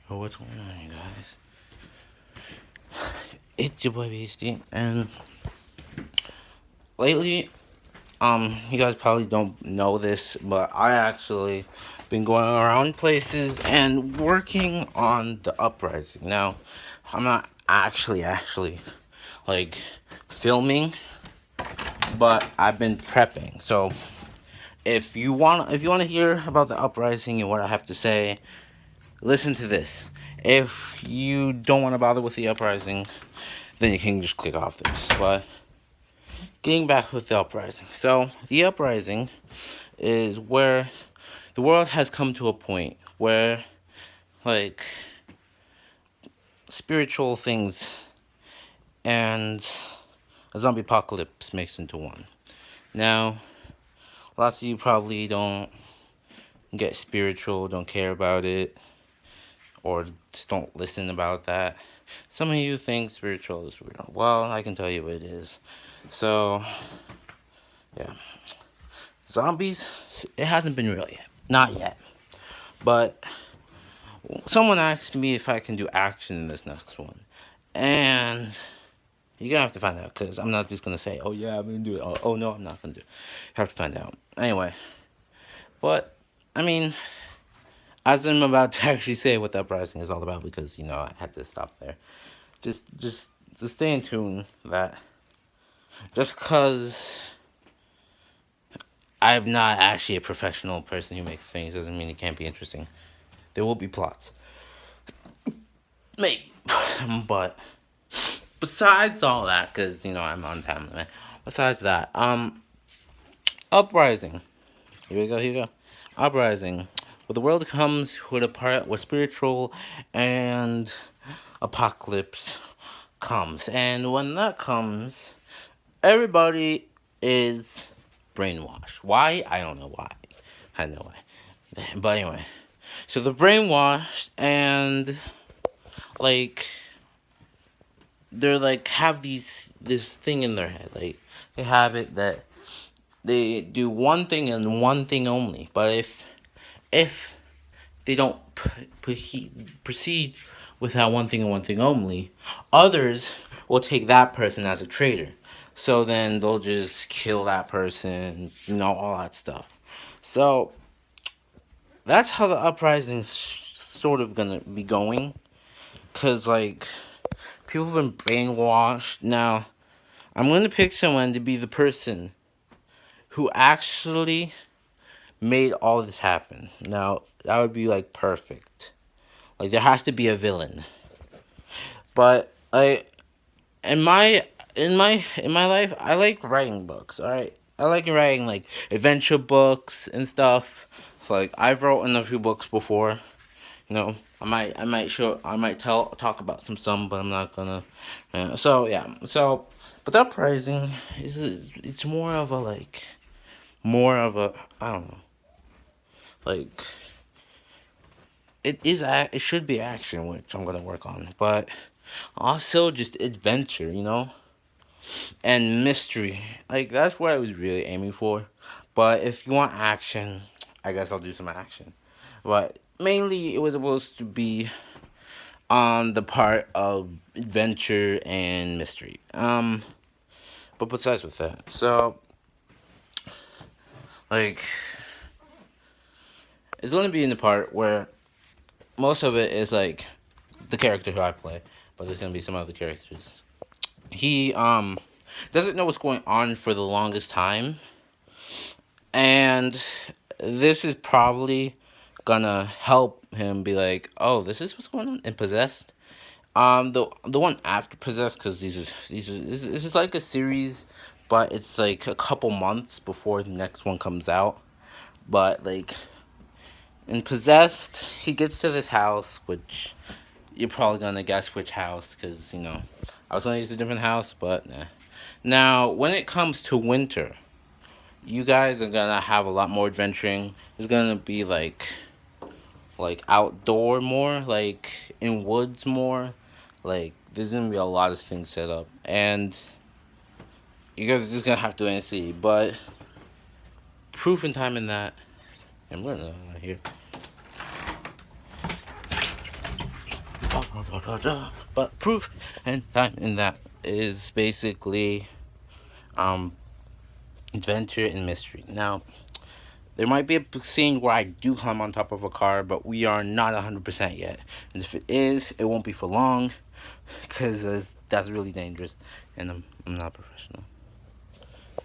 Oh, what's going on, you guys? It's your boy Beastie, and lately, you guys probably don't know this, but I actually been going around places and working on the uprising. Now, I'm not actually like filming, but I've been prepping. So, if you want to hear about the uprising and what I have to say, listen to this. If you don't want to bother with the uprising, then you can just click off this. But getting back with the uprising. So, the uprising is where the world has come to a point where, like, spiritual things and a zombie apocalypse mix into one. Now, lots of you probably don't get spiritual, don't care about it, or just don't listen about that. Some of you think spiritual is weird. Well, I can tell you it is. So, yeah. Zombies, it hasn't been real yet. Not yet. But someone asked me if I can do action in this next one. And you're gonna have to find out because I'm not just gonna say, oh yeah, I'm gonna do it. Oh no, I'm not gonna do it. You have to find out. Anyway, but I mean, as I'm about to actually say what the uprising is all about, because I had to stop there. Just stay in tune that just because I'm not actually a professional person who makes things doesn't mean it can't be interesting. There will be plots, maybe, but besides all that, because I'm on time limit. Besides that, uprising. Here we go. Here we go. Uprising. Where the world comes with a part where spiritual and apocalypse comes, and when that comes, everybody is brainwashed. Why? I don't know why. I know why. But anyway, so they're brainwashed and like they're like have this thing in their head. Like they have it that they do one thing and one thing only. But if they don't proceed with that one thing and one thing only, others will take that person as a traitor. So then they'll just kill that person, all that stuff. So that's how the uprising's sort of gonna be going. Cause like people have been brainwashed. Now I'm gonna pick someone to be the person who actually made all this happen. Now that would be like perfect. Like there has to be a villain. But in my life, I like writing books. All right, I like writing like adventure books and stuff. Like I've written a few books before. I might talk about some, but I'm not gonna. So yeah, but the uprising it's more of a I don't know, like it should be action, which I'm gonna work on, but also just adventure, and mystery. Like that's what I was really aiming for. But if you want action, I guess I'll do some action. But mainly it was supposed to be on the part of adventure and mystery. But besides with that, so like it's gonna be in the part where most of it is like the character who I play, but there's gonna be some other characters. He doesn't know what's going on for the longest time, and this is probably gonna help him be like, oh, this is what's going on in Possessed. The one after Possessed, because this is like a series, but it's like a couple months before the next one comes out. But like in Possessed, he gets to this house, which you're probably gonna guess which house, because I was gonna use a different house, but nah. Now, when it comes to winter, you guys are gonna have a lot more adventuring. It's gonna be like outdoor more, like in woods more. Like there's gonna be a lot of things set up, and you guys are just gonna have to wait and see. But proof in time in that, and we're not here. But proof and time in that is basically um adventure and mystery. Now, there might be a scene where I do climb on top of a car, but we are not 100% yet. And if it is, it won't be for long, because that's really dangerous, and I'm not professional.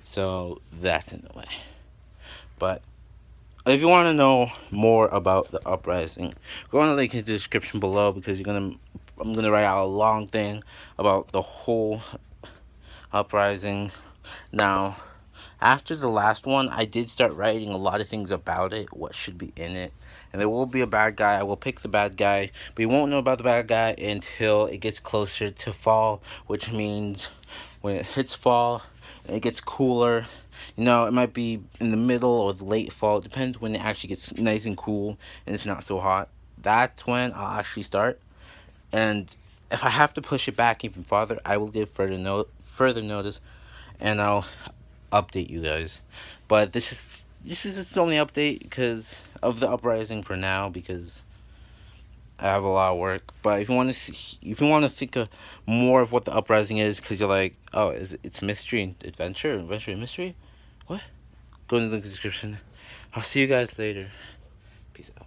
So that's in the way. But if you want to know more about the uprising, go on the link in the description below, because I'm gonna write out a long thing about the whole uprising. Now, after the last one, I did start writing a lot of things about it, what should be in it. And there will be a bad guy. I will pick the bad guy, but you won't know about the bad guy until it gets closer to fall, which means when it hits fall, it gets cooler. You know, it might be in the middle or the late fall. It depends when it actually gets nice and cool and it's not so hot. That's when I'll actually start. And if I have to push it back even farther, I will give further notice, and I'll update you guys. But this is its only update because of the uprising for now, because I have a lot of work. But if you want to think of more of what the uprising is, because you're like, oh, it's mystery and adventure and mystery, what? Go in the description. I'll see you guys later. Peace out.